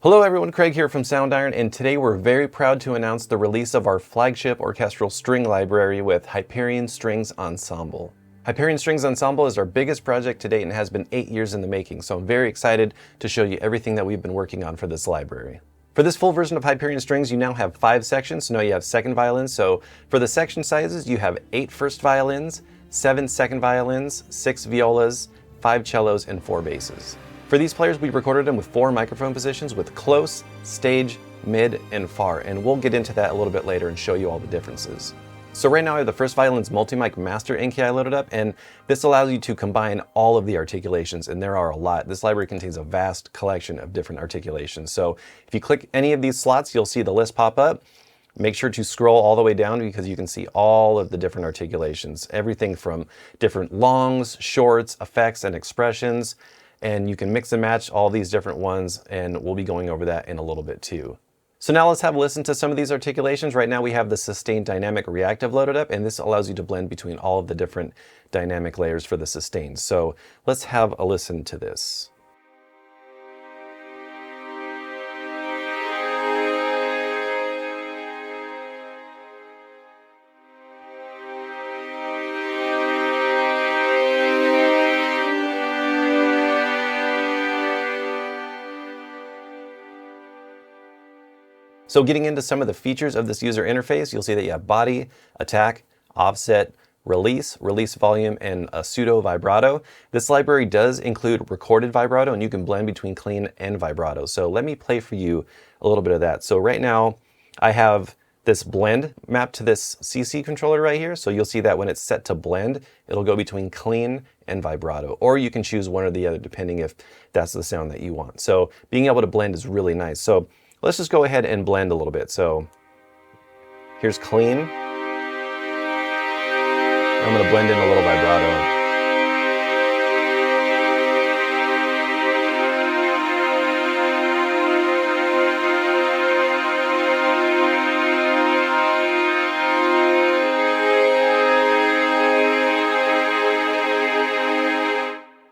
Hello everyone, Craig here from SOUNDIRON, and today we're very proud to announce the release of our flagship orchestral string library with Hyperion Strings Ensemble. Hyperion Strings Ensemble is our biggest project to date and has been 8 years in the making, so I'm very excited to show you everything that we've been working on for this library. For this full version of Hyperion Strings, you now have 5 sections, so now you have second violins. So for the section sizes, you have 8 first violins, 7 second violins, 6 violas, 5 cellos, and 4 basses. For these players, we recorded them with 4 microphone positions with close, stage, mid, and far, and we'll get into that a little bit later and show you all the differences. So right now I have the first violin's multi-mic master NKI loaded up, and this allows you to combine all of the articulations, and there are a lot. This library contains a vast collection of different articulations. So if you click any of these slots, you'll see the list pop up. Make sure to scroll all the way down because you can see all of the different articulations, everything from different longs, shorts, effects, and expressions. And you can mix and match all these different ones, and we'll be going over that in a little bit too. So now let's have a listen to some of these articulations. Right now we have the sustained dynamic reactive loaded up, and this allows you to blend between all of the different dynamic layers for the sustained. So let's have a listen to this. So getting into some of the features of this user interface, you'll see that you have body, attack, offset, release volume, and a pseudo vibrato. This library does include recorded vibrato, and you can blend between clean and vibrato. So let me play for you a little bit of that. So right now I have this blend mapped to this CC controller right here. So you'll see that when it's set to blend, it'll go between clean and vibrato, or you can choose one or the other depending if that's the sound that you want. So being able to blend is really nice. So let's just go ahead and blend a little bit. So here's clean. I'm going to blend in a little vibrato.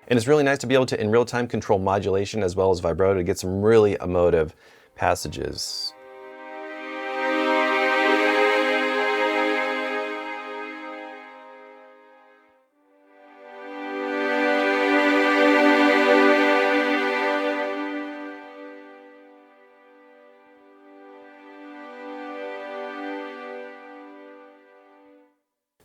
And it's really nice to be able to, in real time, control modulation as well as vibrato to get some really emotive passages.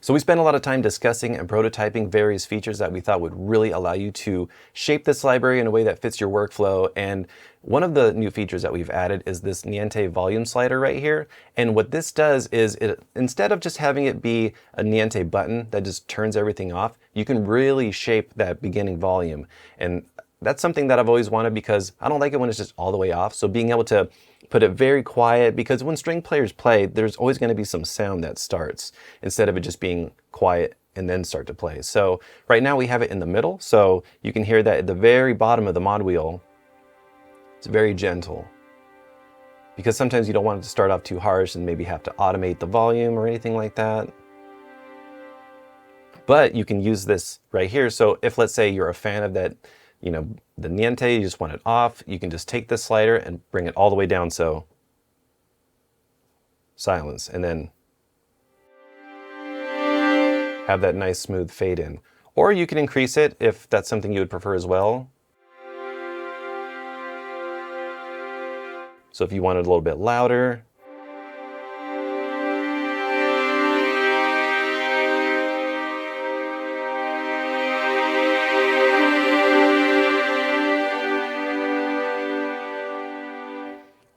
So we spent a lot of time discussing and prototyping various features that we thought would really allow you to shape this library in a way that fits your workflow. And one of the new features that we've added is this Niente volume slider right here. And what this does is, instead of just having it be a Niente button that just turns everything off, you can really shape that beginning volume. And that's something that I've always wanted because I don't like it when it's just all the way off. So being able to put it very quiet, because when string players play, there's always going to be some sound that starts instead of it just being quiet and then start to play. So right now we have it in the middle, so you can hear that at the very bottom of the mod wheel, it's very gentle. Because sometimes you don't want it to start off too harsh and maybe have to automate the volume or anything like that. But you can use this right here. So if, let's say, you're a fan of that, the Niente, you just want it off, you can just take this slider and bring it all the way down, so silence, and then have that nice smooth fade in. Or you can increase it if that's something you would prefer as well. So if you want it a little bit louder.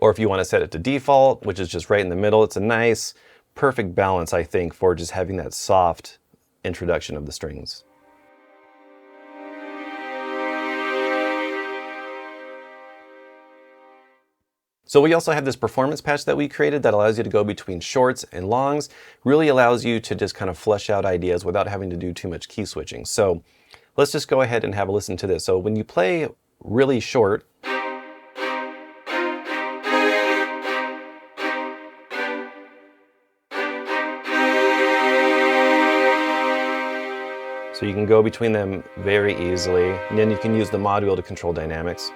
Or if you want to set it to default, which is just right in the middle, it's a nice, perfect balance, I think, for just having that soft introduction of the strings. So we also have this performance patch that we created that allows you to go between shorts and longs, really allows you to just kind of flesh out ideas without having to do too much key switching. So let's just go ahead and have a listen to this. So when you play really short, so you can go between them very easily, and then you can use the mod wheel to control dynamics.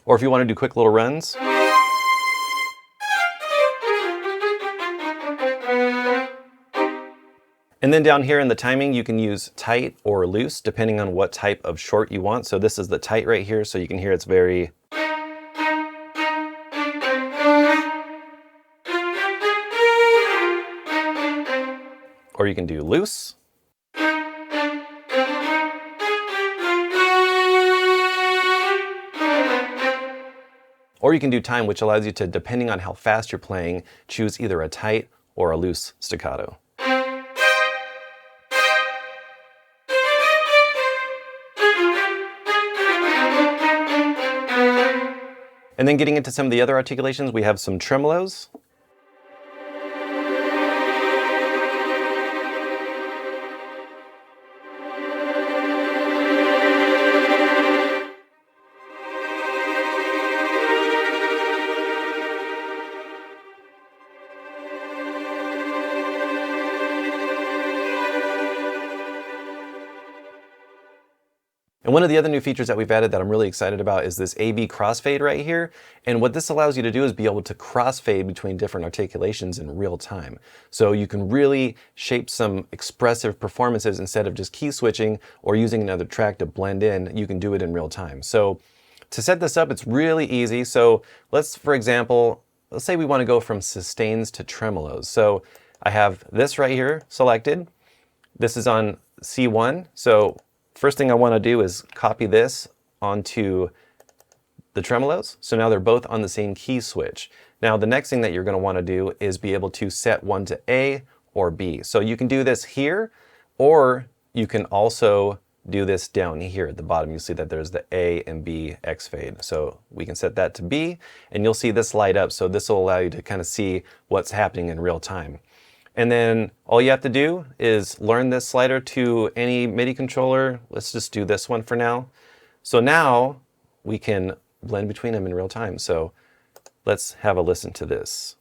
Or if you want to do quick little runs. And then down here in the timing, you can use tight or loose, depending on what type of short you want. So this is the tight right here, so you can hear it's very... Or you can do loose. Or you can do time, which allows you to, depending on how fast you're playing, choose either a tight or a loose staccato. And then getting into some of the other articulations, we have some tremolos. And one of the other new features that we've added that I'm really excited about is this A/B crossfade right here. And what this allows you to do is be able to crossfade between different articulations in real time. So you can really shape some expressive performances instead of just key switching or using another track to blend in. You can do it in real time. So to set this up, it's really easy. So let's, for example, let's say we want to go from sustains to tremolos. So I have this right here selected. This is on C1. So first thing I want to do is copy this onto the tremolos. So now they're both on the same key switch. Now the next thing that you're going to want to do is be able to set one to A or B. So you can do this here, or you can also do this down here at the bottom. You see that there's the A and B X fade. So we can set that to B, and you'll see this light up. So this will allow you to kind of see what's happening in real time. And then all you have to do is learn this slider to any MIDI controller. Let's just do this one for now. So now we can blend between them in real time. So let's have a listen to this.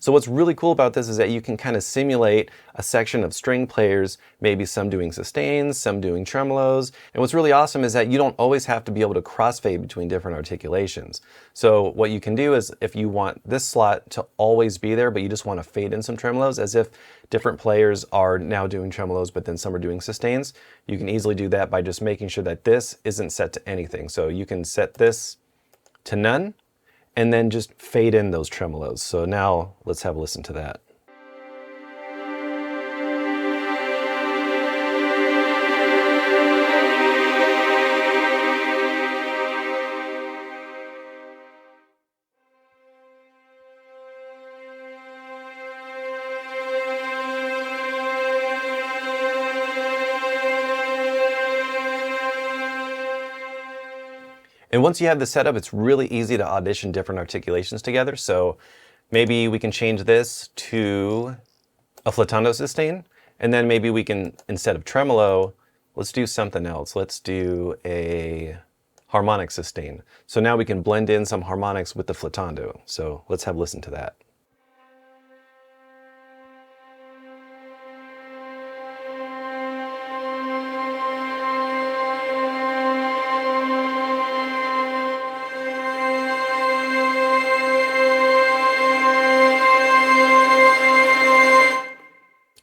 So what's really cool about this is that you can kind of simulate a section of string players, maybe some doing sustains, some doing tremolos. And what's really awesome is that you don't always have to be able to crossfade between different articulations. So what you can do is, if you want this slot to always be there, but you just want to fade in some tremolos, as if different players are now doing tremolos, but then some are doing sustains, you can easily do that by just making sure that this isn't set to anything. So you can set this to none, and then just fade in those tremolos. So now let's have a listen to that. And once you have this set up, it's really easy to audition different articulations together. So maybe we can change this to a flautando sustain, and then maybe we can, instead of tremolo, let's do something else. Let's do a harmonic sustain. So now we can blend in some harmonics with the flautando. So let's have a listen to that.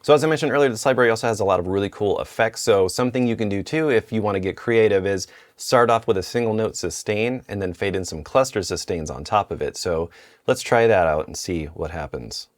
So as I mentioned earlier, this library also has a lot of really cool effects. So something you can do too, if you want to get creative, is start off with a single note sustain and then fade in some cluster sustains on top of it. So let's try that out and see what happens.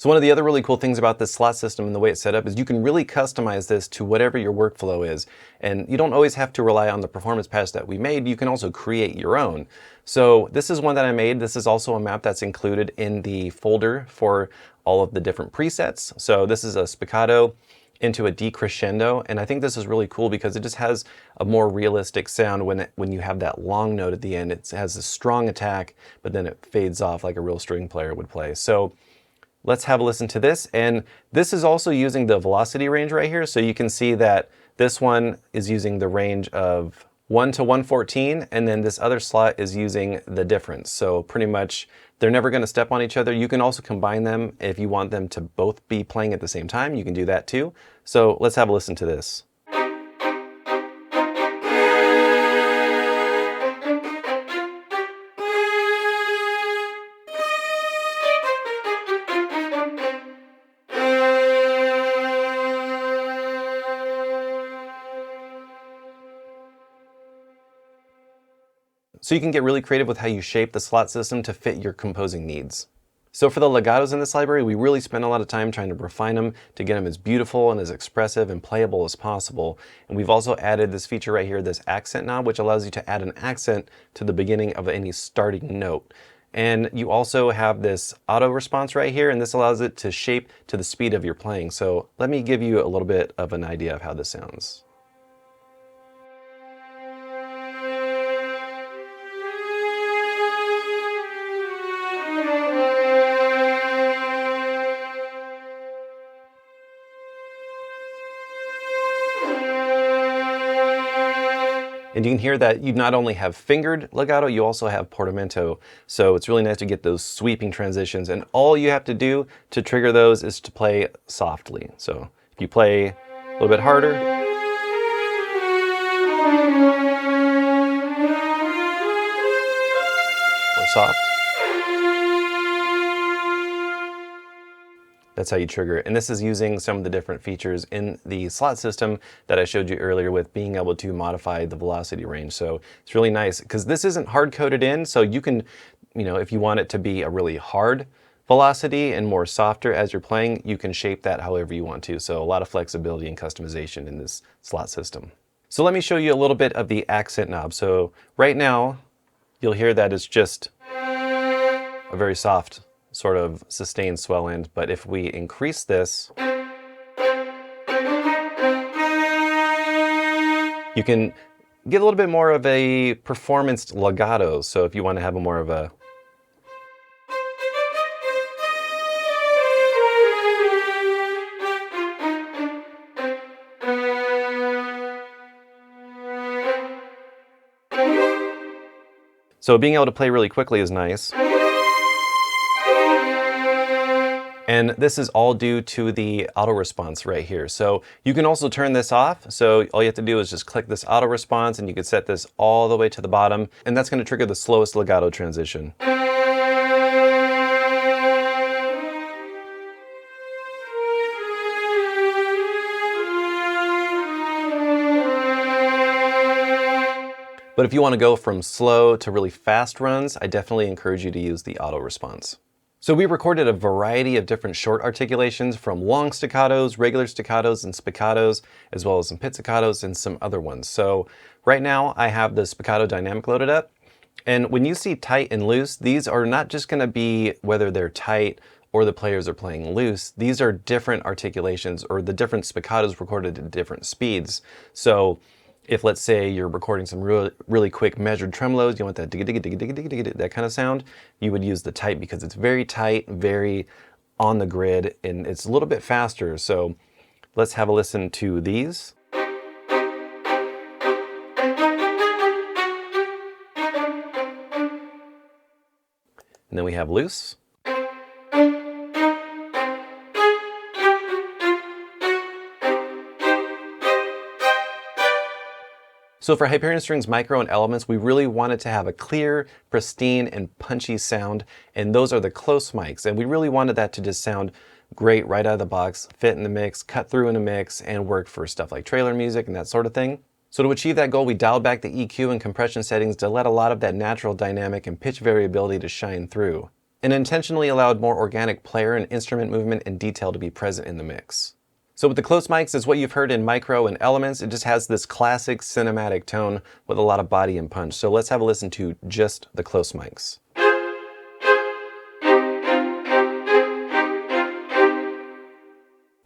So one of the other really cool things about this slot system and the way it's set up is you can really customize this to whatever your workflow is. And you don't always have to rely on the performance patch that we made. You can also create your own. So this is one that I made. This is also a map that's included in the folder for all of the different presets. So this is a spiccato into a decrescendo, and I think this is really cool because it just has a more realistic sound when you have that long note at the end. It has a strong attack, but then it fades off like a real string player would play. So let's have a listen to this. And this is also using the velocity range right here. So you can see that this one is using the range of 1 to 114, and then this other slot is using the difference. So pretty much they're never going to step on each other. You can also combine them if you want them to both be playing at the same time. You can do that too. So let's have a listen to this. So you can get really creative with how you shape the slot system to fit your composing needs. So for the legatos in this library, we really spent a lot of time trying to refine them to get them as beautiful and as expressive and playable as possible. And we've also added this feature right here, this accent knob, which allows you to add an accent to the beginning of any starting note. And you also have this auto response right here, and this allows it to shape to the speed of your playing. So let me give you a little bit of an idea of how this sounds. And you can hear that you not only have fingered legato, you also have portamento. So it's really nice to get those sweeping transitions. And all you have to do to trigger those is to play softly. So if you play a little bit harder, or soft, that's how you trigger it. And this is using some of the different features in the slot system that I showed you earlier with being able to modify the velocity range. So it's really nice because this isn't hard coded in. So you can, if you want it to be a really hard velocity and more softer as you're playing, you can shape that however you want to. So a lot of flexibility and customization in this slot system. So let me show you a little bit of the accent knob. So right now, you'll hear that it's just a very soft sort of sustained swell end, but if we increase this, you can get a little bit more of a performance legato. So if you want to have a more of a so being able to play really quickly is nice. And this is all due to the auto response right here. So you can also turn this off. So all you have to do is just click this auto response and you can set this all the way to the bottom. And that's going to trigger the slowest legato transition. But if you want to go from slow to really fast runs, I definitely encourage you to use the auto response. So we recorded a variety of different short articulations from long staccatos, regular staccatos, and spiccatos, as well as some pizzicatos and some other ones. So right now I have the spiccato dynamic loaded up. And when you see tight and loose, these are not just going to be whether they're tight or the players are playing loose. These are different articulations or the different spiccatos recorded at different speeds. So if let's say you're recording some really quick measured tremolos, you want that that kind of sound, you would use the tight because it's very tight, very on the grid, and it's a little bit faster. So let's have a listen to these. And then we have loose. So for Hyperion Strings Micro and Elements, we really wanted to have a clear, pristine, and punchy sound, and those are the close mics. And we really wanted that to just sound great right out of the box, fit in the mix, cut through in a mix, and work for stuff like trailer music and that sort of thing. So to achieve that goal, we dialed back the EQ and compression settings to let a lot of that natural dynamic and pitch variability to shine through. and intentionally allowed more organic player and instrument movement and detail to be present in the mix. So with the close mics, it's what you've heard in Micro and Elements. It just has this classic cinematic tone with a lot of body and punch. So let's have a listen to just the close mics.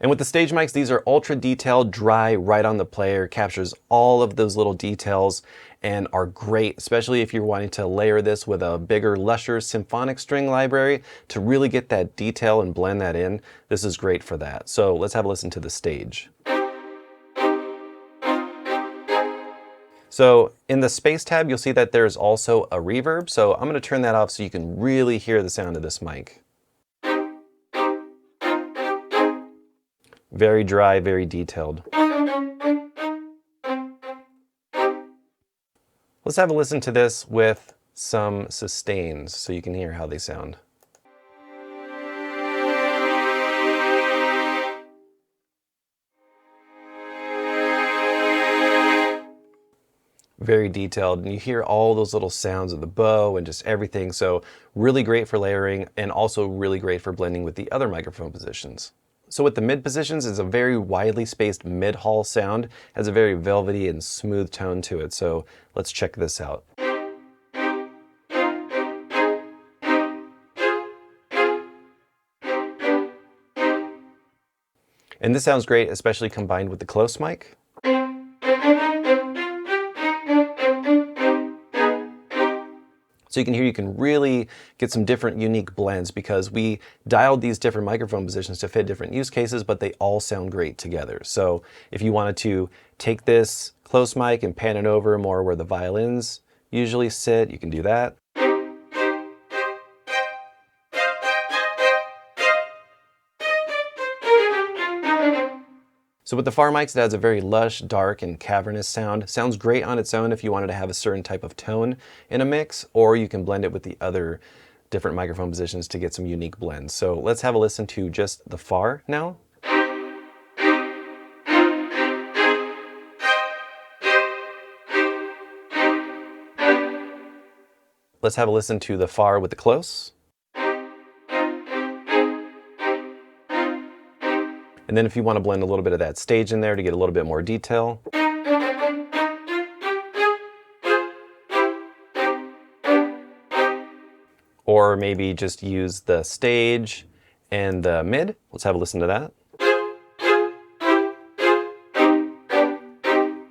And with the stage mics, these are ultra detailed, dry, right on the player, captures all of those little details and are great, especially if you're wanting to layer this with a bigger, lusher symphonic string library to really get that detail and blend that in. This is great for that. So let's have a listen to the stage. So in the space tab, you'll see that there's also a reverb. So I'm going to turn that off so you can really hear the sound of this mic. Very dry, very detailed. Let's have a listen to this with some sustains so you can hear how they sound. Very detailed, and you hear all those little sounds of the bow and just everything. So really great for layering and also really great for blending with the other microphone positions. So with the mid positions, it's a very widely spaced mid-hall sound, has a very velvety and smooth tone to it. So let's check this out. And this sounds great, especially combined with the close mic. So you can hear, you can really get some different unique blends because we dialed these different microphone positions to fit different use cases, but they all sound great together. So if you wanted to take this close mic and pan it over more where the violins usually sit, you can do that. So with the far mics, it has a very lush, dark, and cavernous sound. Sounds great on its own if you wanted to have a certain type of tone in a mix, or you can blend it with the other different microphone positions to get some unique blends. So let's have a listen to just the far now. Let's have a listen to the far with the close. And then if you want to blend a little bit of that stage in there to get a little bit more detail. Or maybe just use the stage and the mid. Let's have a listen to that.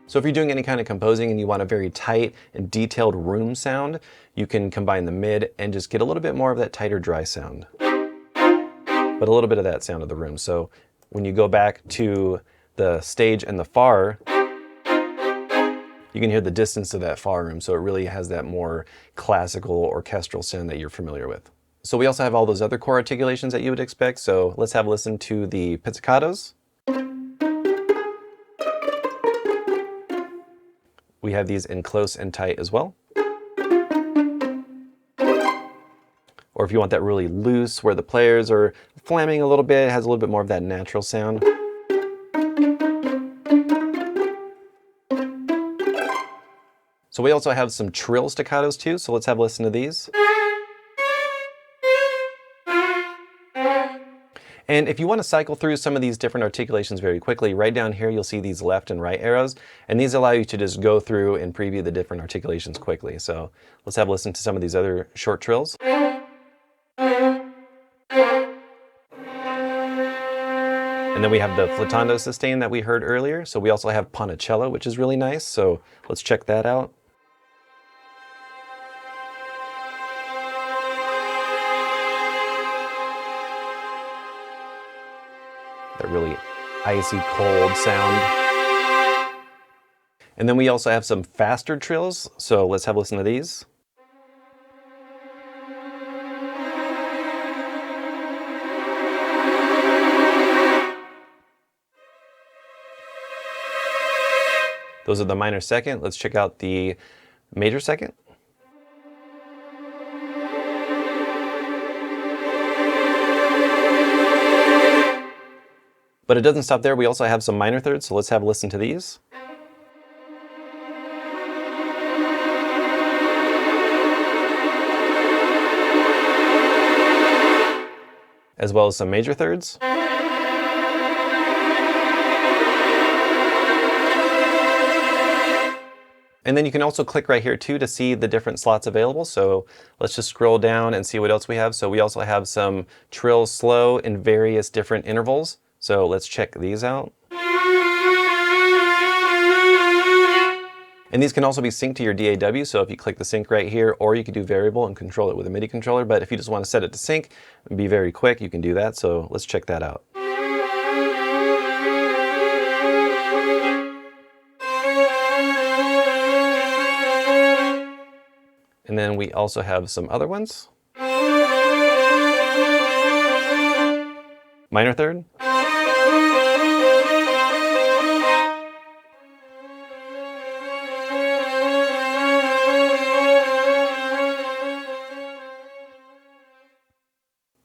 So if you're doing any kind of composing and you want a very tight and detailed room sound, you can combine the mid and just get a little bit more of that tighter, dry sound. But a little bit of that sound of the room. So when you go back to the stage and the far, you can hear the distance to that far room. So it really has that more classical orchestral sound that you're familiar with. So we also have all those other chord articulations that you would expect. So let's have a listen to the pizzicatos. We have these in close and tight as well. Or if you want that really loose, where the players are flamming a little bit, it has a little bit more of that natural sound. So we also have some trill staccatos too, so let's have a listen to these. And if you want to cycle through some of these different articulations very quickly, right down here you'll see these left and right arrows, and these allow you to just go through and preview the different articulations quickly. So let's have a listen to some of these other short trills. And then we have the flautando sustain that we heard earlier. So we also have ponticello, which is really nice. So let's check that out. That really icy cold sound. And then we also have some faster trills. So let's have a listen to these. Those are the minor second. Let's check out the major second. But it doesn't stop there. We also have some minor thirds, so let's have a listen to these. as well as some major thirds. And then you can also click right here too to see the different slots available. So let's just scroll down and see what else we have. So we also have some trill slow in various different intervals. So let's check these out. And these can also be synced to your DAW. So if you click the sync right here, or you can do variable and control it with a MIDI controller. But if you just want to set it to sync and be very quick, you can do that. So let's check that out. And then we also have some other ones. Minor third.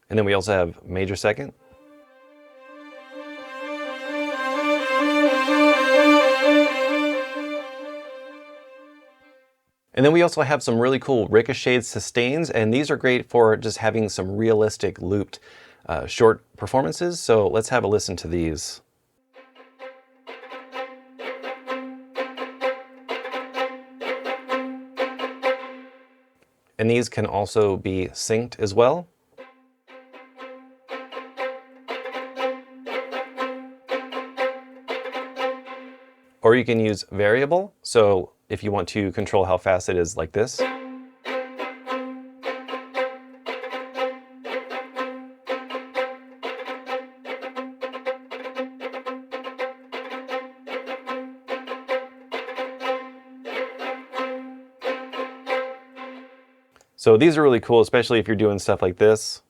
And then we also have major second. And then we also have some really cool ricocheted sustains, and these are great for just having some realistic looped short performances. So let's have a listen to these. And these can also be synced as well. Or you can use variable. So if you want to control how fast it is, like this. So these are really cool, especially if you're doing stuff like this.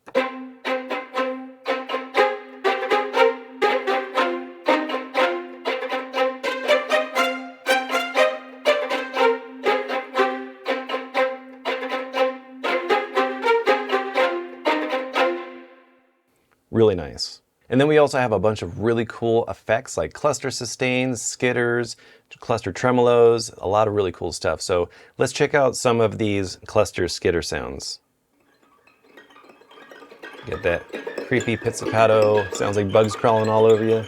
Really nice. And then we also have a bunch of really cool effects like cluster sustains, skitters, cluster tremolos, a lot of really cool stuff. So let's check out some of these cluster skitter sounds. Get that creepy pizzicato, sounds like bugs crawling all over you.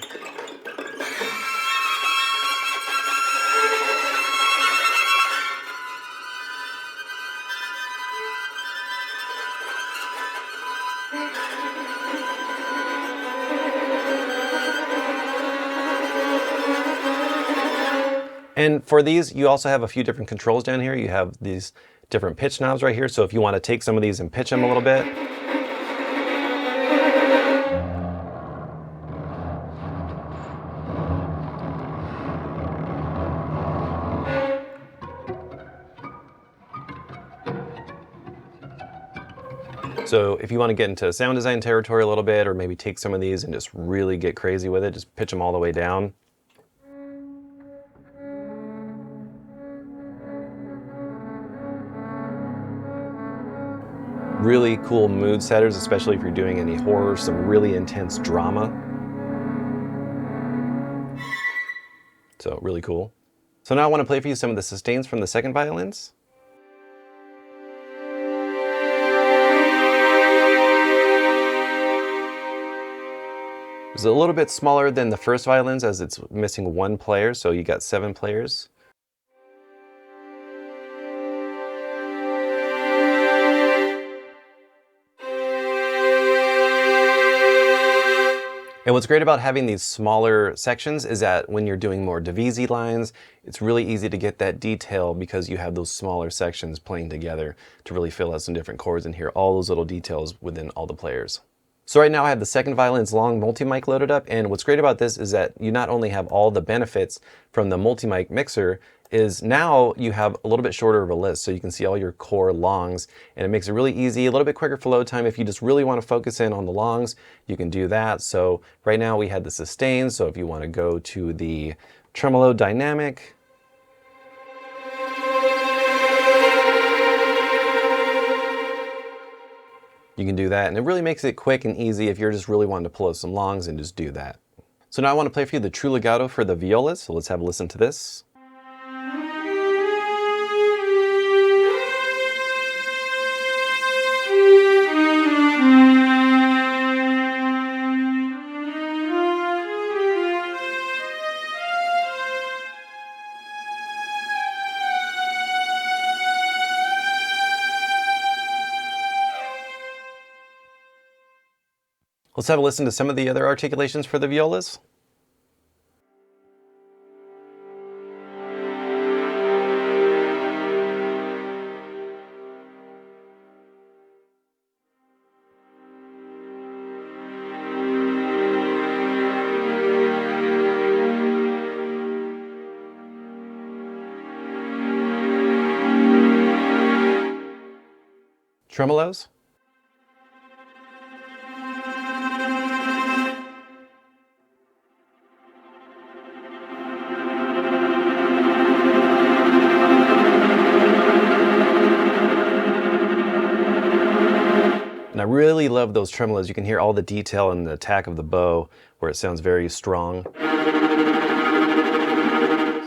And for these, you also have a few different controls down here. You have these different pitch knobs right here. So if you want to take some of these and pitch them a little bit. So if you want to get into sound design territory a little bit, or maybe take some of these and just really get crazy with it, just pitch them all the way down. Really cool mood setters, especially if you're doing any horror, some really intense drama. So really cool. So now I want to play for you some of the sustains from the second violins. It's a little bit smaller than the first violins as it's missing one player, so you got 7 players. And what's great about having these smaller sections is that when you're doing more divisi lines, it's really easy to get that detail because you have those smaller sections playing together to really fill out some different chords and hear all those little details within all the players. So right now I have the second violin's long multi-mic loaded up, and what's great about this is that you not only have all the benefits from the multi-mic mixer, is now you have a little bit shorter of a list, so you can see all your core longs, and it makes it really easy, a little bit quicker for load time. If you just really want to focus in on the longs, you can do that. So right now we had the sustains, so if you want to go to the tremolo dynamic, you can do that, and it really makes it quick and easy if you're just really wanting to pull out some longs and just do that. So now I want to play for you the true legato for the violas, so let's have a listen to this. Let's have a listen to some of the other articulations for the violas. Tremolos. And I really love those tremolos. You can hear all the detail in the attack of the bow where it sounds very strong.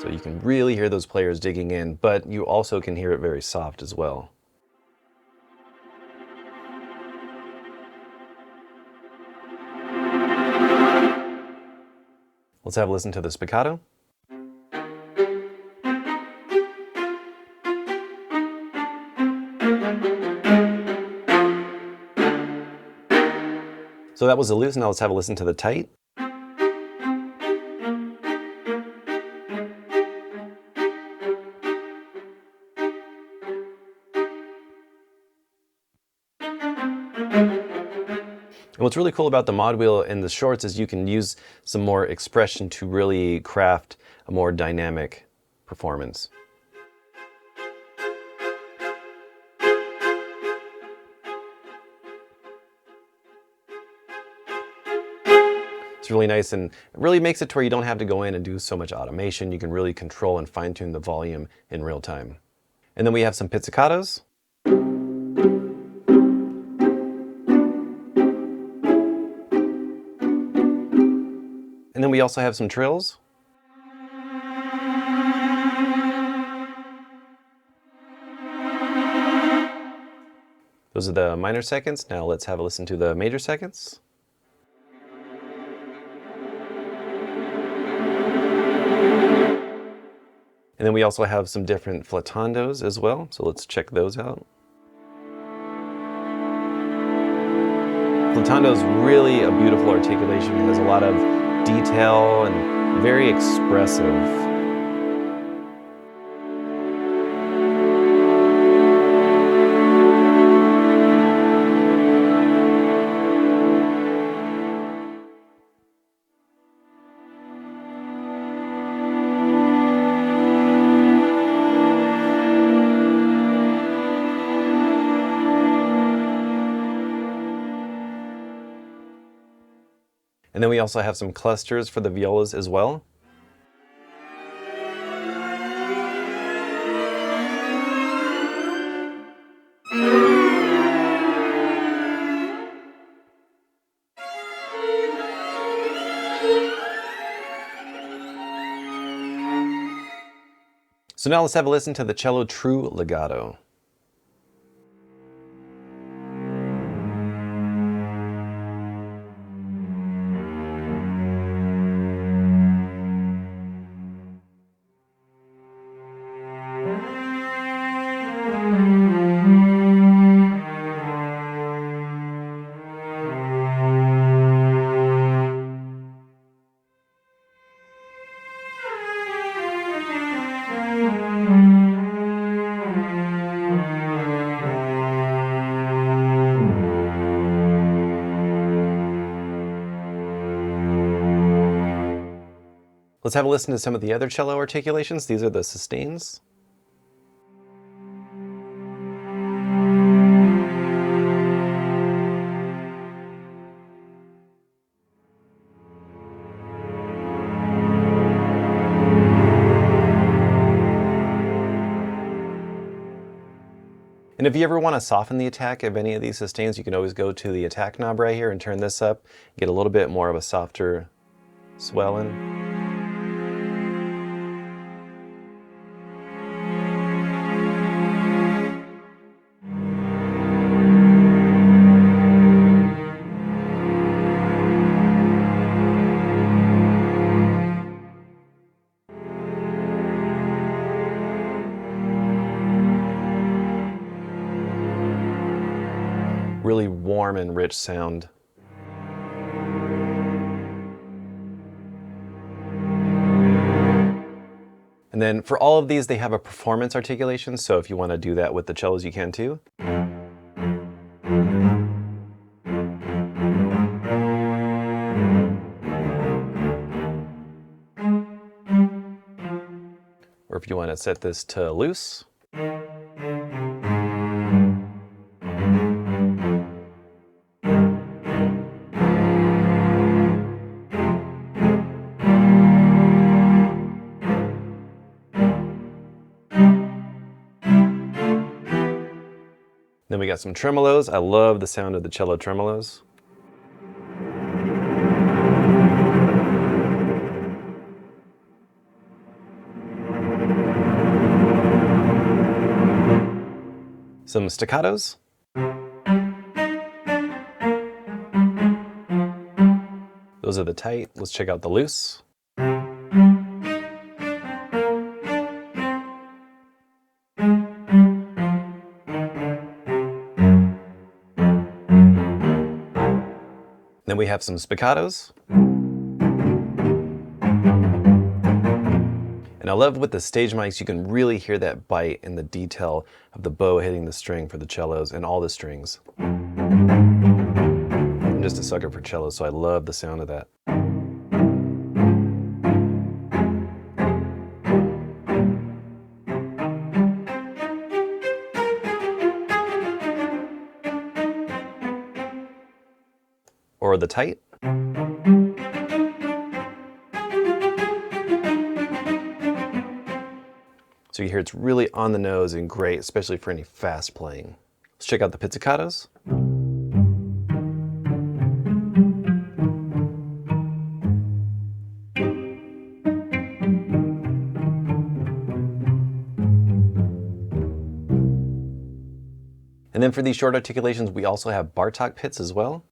So you can really hear those players digging in, but you also can hear it very soft as well. Let's have a listen to the spiccato. So that was the loose, now let's have a listen to the tight. And what's really cool about the mod wheel in the shorts is you can use some more expression to really craft a more dynamic performance. It's really nice, and it really makes it to where you don't have to go in and do so much automation. You can really control and fine-tune the volume in real time. And then we have some pizzicatos. And then we also have some trills. Those are the minor seconds. Now let's have a listen to the major seconds. And then we also have some different flatandos as well, so let's check those out. Flatando is really a beautiful articulation. It has a lot of detail and very expressive. And then we also have some clusters for the violas as well. So now let's have a listen to the cello true legato. Let's have a listen to some of the other cello articulations. These are the sustains. And if you ever want to soften the attack of any of these sustains, you can always go to the attack knob right here and turn this up, get a little bit more of a softer swelling. Really warm and rich sound. And then for all of these, they have a performance articulation, so if you want to do that with the cellos, you can too. Or if you want to set this to loose. Then we got some tremolos. I love the sound of the cello tremolos. Some staccatos. Those are the tight. Let's check out the loose. Then we have some spiccatos. And I love with the stage mics, you can really hear that bite and the detail of the bow hitting the string for the cellos and all the strings. I'm just a sucker for cellos, so I love the sound of that. Or the tight. So you hear it's really on the nose and great, especially for any fast playing. Let's check out the pizzicatos. And then for these short articulations, we also have Bartok pits as well.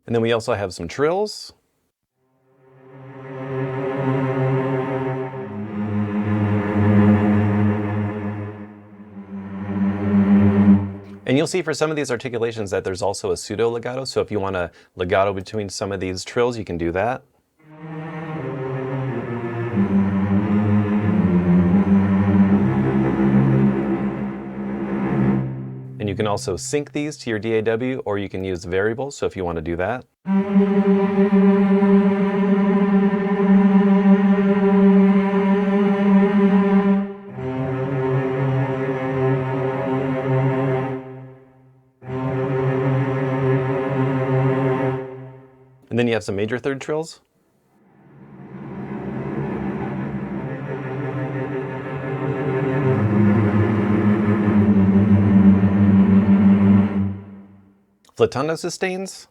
And then we also have some trills. And you'll see for some of these articulations that there's also a pseudo legato. So if you want a legato between some of these trills, you can do that. And you can also sync these to your DAW, or you can use variables, so if you want to do that. And then you have some major third trills. Flautando sustains.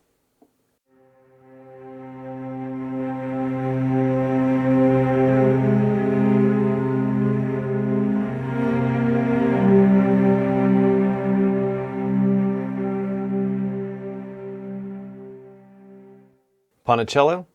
Ponticello.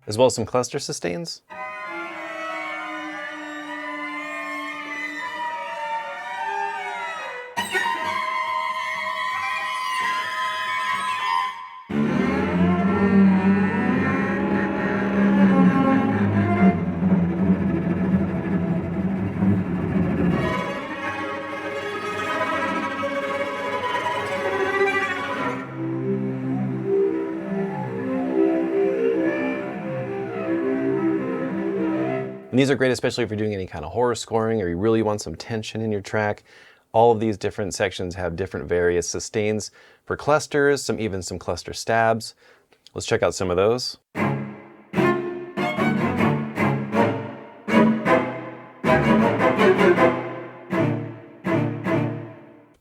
As well as some cluster sustains. And these are great, especially if you're doing any kind of horror scoring or you really want some tension in your track. All of these different sections have different various sustains for clusters, even some cluster stabs. Let's check out some of those.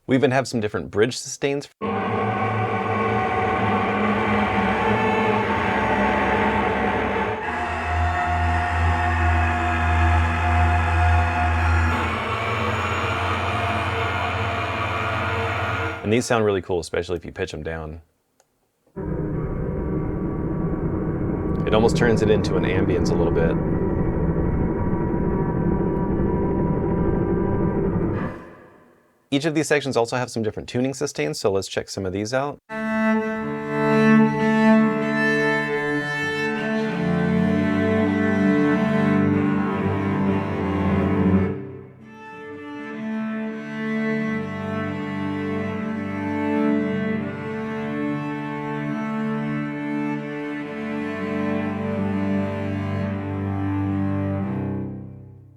We even have some different bridge sustains. And these sound really cool, especially if you pitch them down. It almost turns it into an ambience a little bit. Each of these sections also have some different tuning sustains, so let's check some of these out.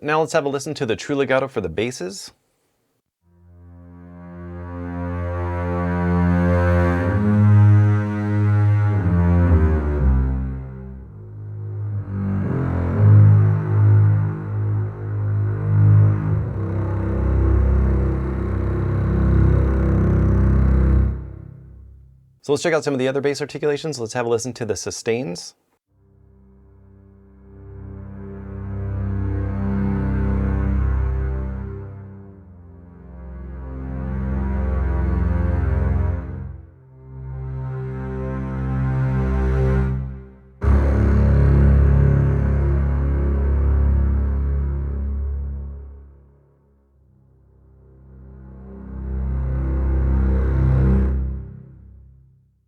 Now let's have a listen to the true legato for the basses. So let's check out some of the other bass articulations. Let's have a listen to the sustains.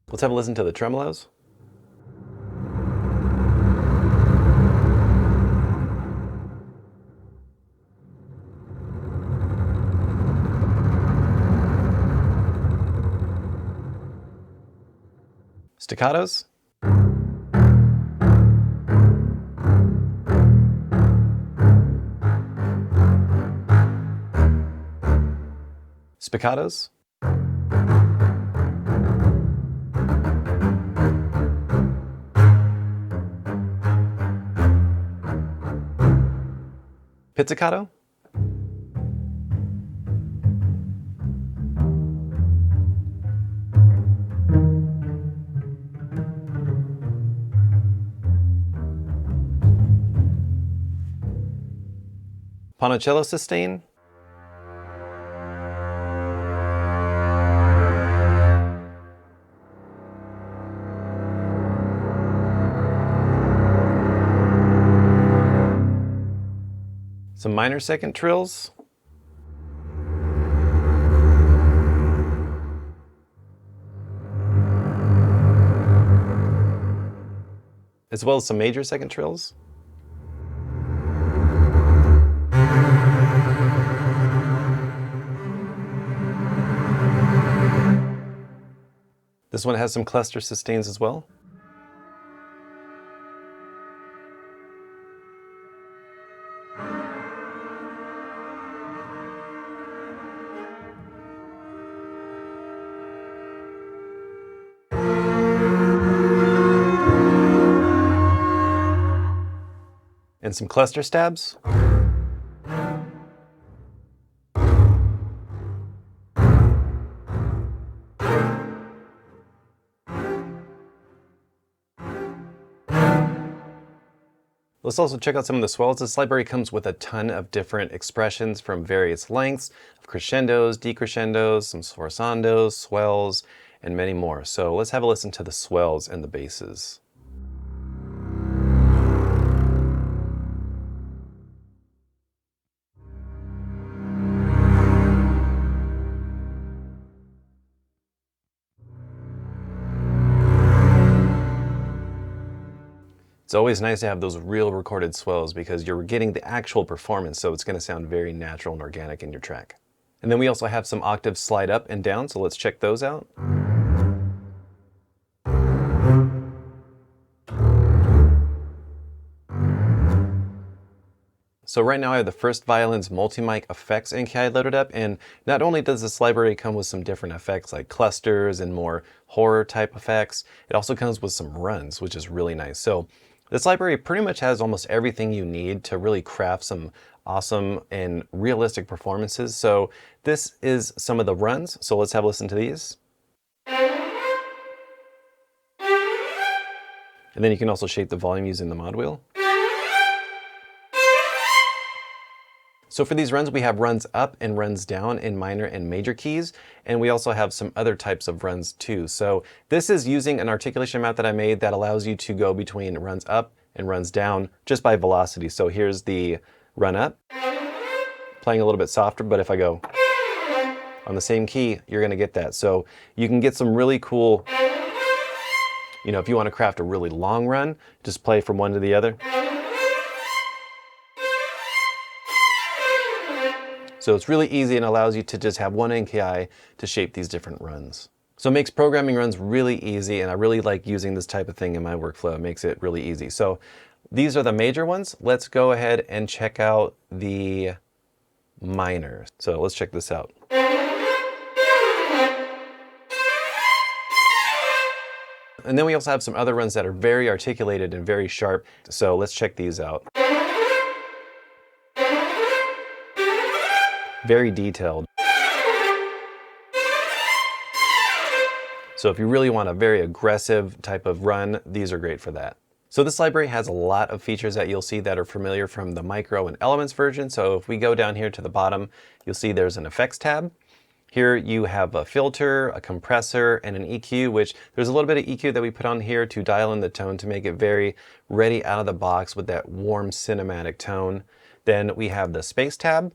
Let's have a listen to the tremolos. Staccatos. Spiccatos. Pizzicato. Ponticello sustain. Some minor second trills. As well as some major second trills. This one has some cluster sustains as well. And some cluster stabs. Let's also check out some of the swells. This library comes with a ton of different expressions from various lengths of crescendos, decrescendos, some sforzandos, swells, and many more. So let's have a listen to the swells and the basses. It's always nice to have those real recorded swells because you're getting the actual performance, so it's going to sound very natural and organic in your track. And then we also have some octaves slide up and down, so let's check those out. So right now I have the First Violins multi-mic effects NKI loaded up, and not only does this library come with some different effects like clusters and more horror type effects, it also comes with some runs, which is really nice. So this library pretty much has almost everything you need to really craft some awesome and realistic performances. So this is some of the runs, so let's have a listen to these. And then you can also shape the volume using the mod wheel. So for these runs, we have runs up and runs down in minor and major keys, and we also have some other types of runs too. So this is using an articulation map that I made that allows you to go between runs up and runs down just by velocity. So here's the run up, playing a little bit softer, but if I go on the same key, you're gonna get that. So you can get some really cool, if you want to craft a really long run, just play from one to the other. So it's really easy and allows you to just have one NKI to shape these different runs. So it makes programming runs really easy, and I really like using this type of thing in my workflow. It makes it really easy. So these are the major ones. Let's go ahead and check out the minor. So let's check this out. And then we also have some other runs that are very articulated and very sharp. So let's check these out. Very detailed. So if you really want a very aggressive type of run, these are great for that. So this library has a lot of features that you'll see that are familiar from the Micro and Elements version. So if we go down here to the bottom, you'll see there's an Effects tab. Here you have a filter, a compressor, and an EQ, which there's a little bit of EQ that we put on here to dial in the tone to make it very ready out of the box with that warm cinematic tone. Then we have the Space tab.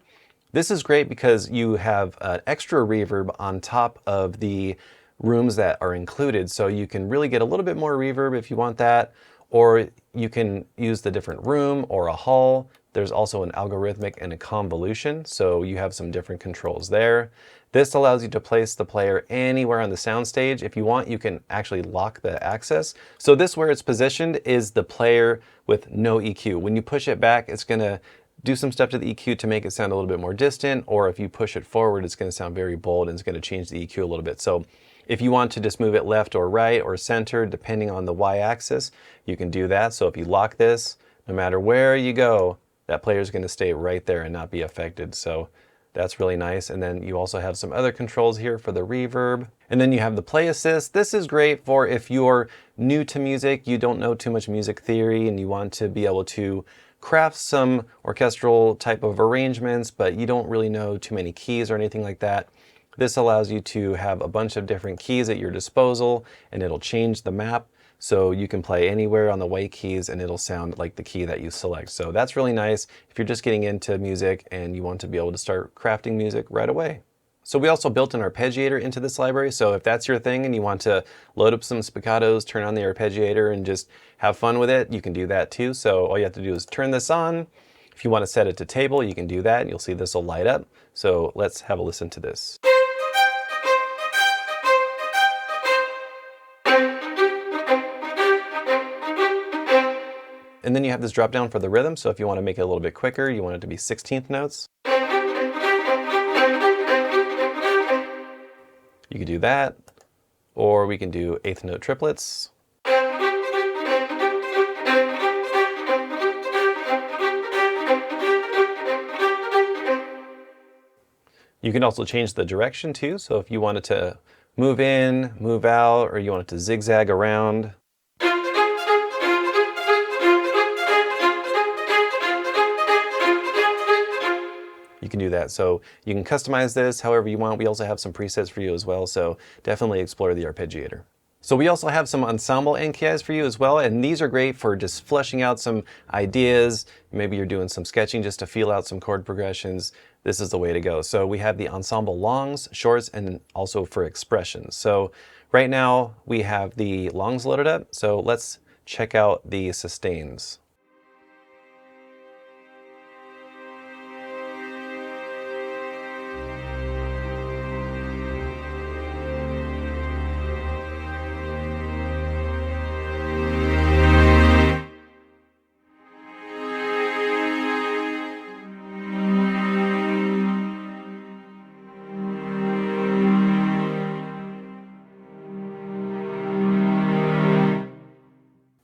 This is great because you have an extra reverb on top of the rooms that are included. So you can really get a little bit more reverb if you want that, or you can use the different room or a hall. There's also an algorithmic and a convolution, so you have some different controls there. This allows you to place the player anywhere on the soundstage. If you want, you can actually lock the access. So this, where it's positioned, is the player with no EQ. When you push it back, it's gonna do some stuff to the EQ to make it sound a little bit more distant, or if you push it forward, it's gonna sound very bold and it's gonna change the EQ a little bit. So if you want to just move it left or right or center, depending on the Y-axis, you can do that. So if you lock this, no matter where you go, that player is gonna stay right there and not be affected. So that's really nice. And then you also have some other controls here for the reverb. And then you have the play assist. This is great for if you're new to music, you don't know too much music theory, and you want to be able to craft some orchestral type of arrangements, but you don't really know too many keys or anything like that. This allows you to have a bunch of different keys at your disposal, and it'll change the map. So you can play anywhere on the white keys and it'll sound like the key that you select. So that's really nice if you're just getting into music and you want to be able to start crafting music right away. So we also built an arpeggiator into this library. So if that's your thing and you want to load up some spiccatos, turn on the arpeggiator and just have fun with it, you can do that too. So all you have to do is turn this on. If you want to set it to table, you can do that. You'll see this will light up. So let's have a listen to this. And then you have this drop down for the rhythm. So if you want to make it a little bit quicker, you want it to be 16th notes. You could do that, or we can do 8th note triplets. You can also change the direction too. So if you wanted to move in, move out, or you want it to zigzag around. You can do that. So you can customize this however you want. We also have some presets for you as well. So definitely explore the arpeggiator. So we also have some ensemble NKIs for you as well. And these are great for just fleshing out some ideas. Maybe you're doing some sketching just to feel out some chord progressions. This is the way to go. So we have the ensemble longs, shorts, and also for expressions. So right now we have the longs loaded up. So let's check out the sustains.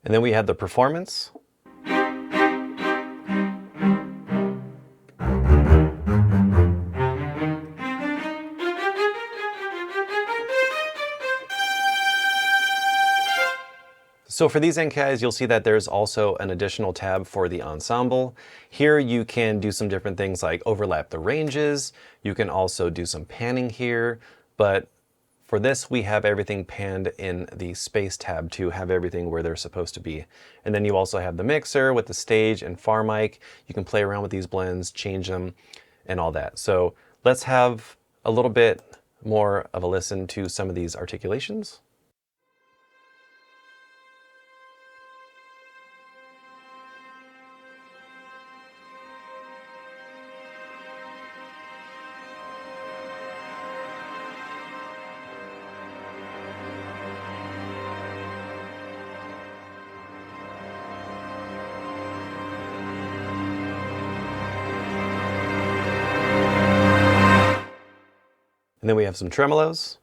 And then we have the performance. So for these NKIs, you'll see that there's also an additional tab for the ensemble. Here you can do some different things like overlap the ranges. You can also do some panning here, but for this, we have everything panned in the space tab to have everything where they're supposed to be. And then you also have the mixer with the stage and far mic. You can play around with these blends, change them, and all that. So let's have a little bit more of a listen to some of these articulations. And then we have some tremolos.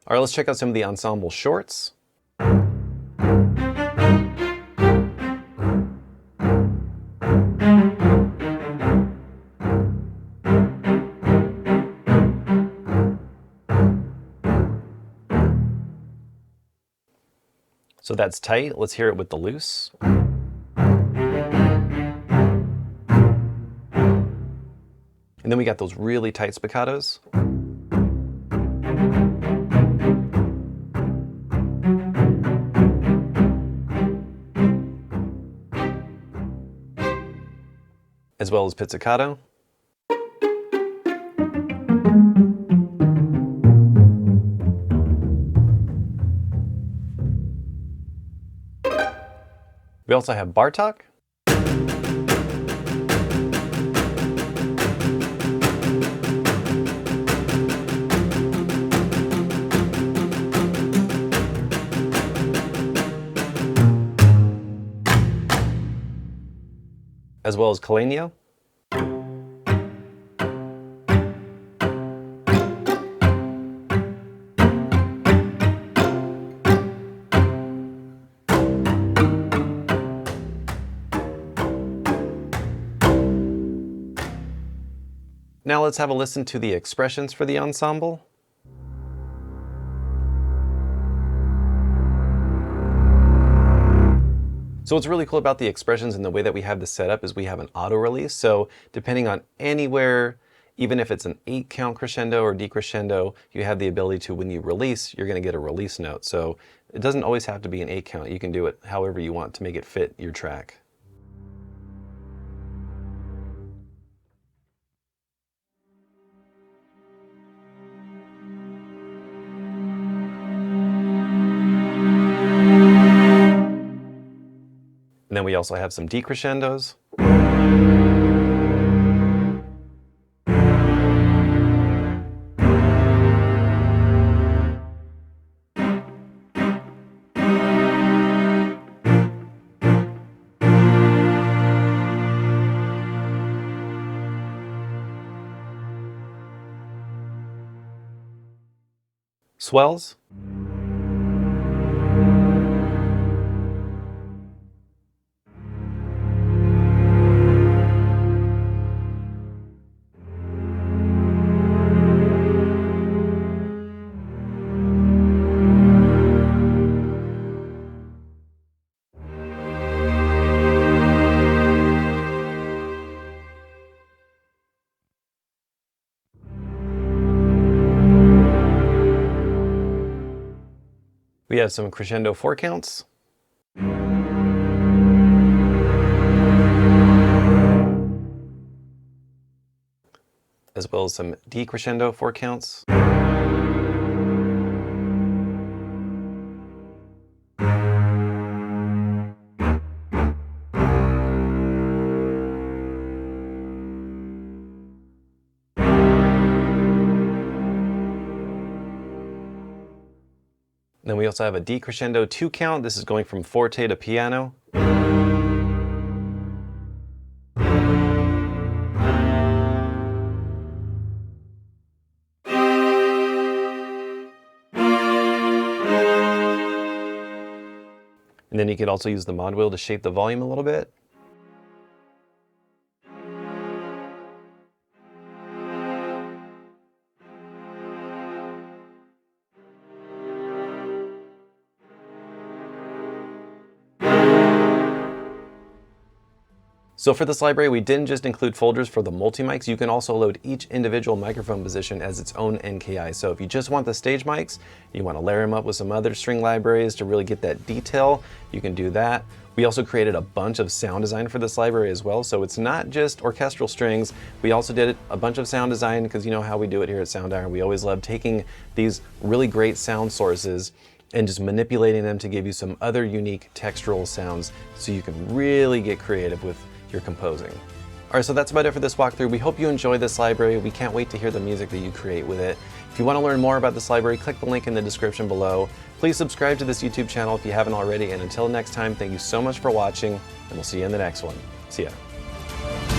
All right, let's check out some of the ensemble shorts. So that's tight. Let's hear it with the loose. And then we got those really tight spiccatos. As well as pizzicato. We also have Bartok. As well as Kalenio. Now let's have a listen to the expressions for the ensemble. So what's really cool about the expressions and the way that we have this set up is we have an auto release. So depending on anywhere, even if it's an 8-count crescendo or decrescendo, you have the ability to, when you release, you're going to get a release note. So it doesn't always have to be an 8-count. You can do it however you want to make it fit your track. And then we also have some decrescendos. Swells. We have some crescendo 4-counts. As well as some decrescendo 4-counts. Then we also have a decrescendo 2-count. This is going from forte to piano. And then you could also use the mod wheel to shape the volume a little bit. So for this library, we didn't just include folders for the multi-mics, you can also load each individual microphone position as its own NKI. So if you just want the stage mics, you want to layer them up with some other string libraries to really get that detail, you can do that. We also created a bunch of sound design for this library as well, so it's not just orchestral strings. We also did a bunch of sound design because you know how we do it here at SOUNDIRON. We always love taking these really great sound sources and just manipulating them to give you some other unique textural sounds so you can really get creative with your composing. All right, so that's about it for this walkthrough. We hope you enjoy this library. We can't wait to hear the music that you create with it. If you want to learn more about this library, click the link in the description below. Please subscribe to this YouTube channel if you haven't already, and until next time, thank you so much for watching, and we'll see you in the next one. See ya.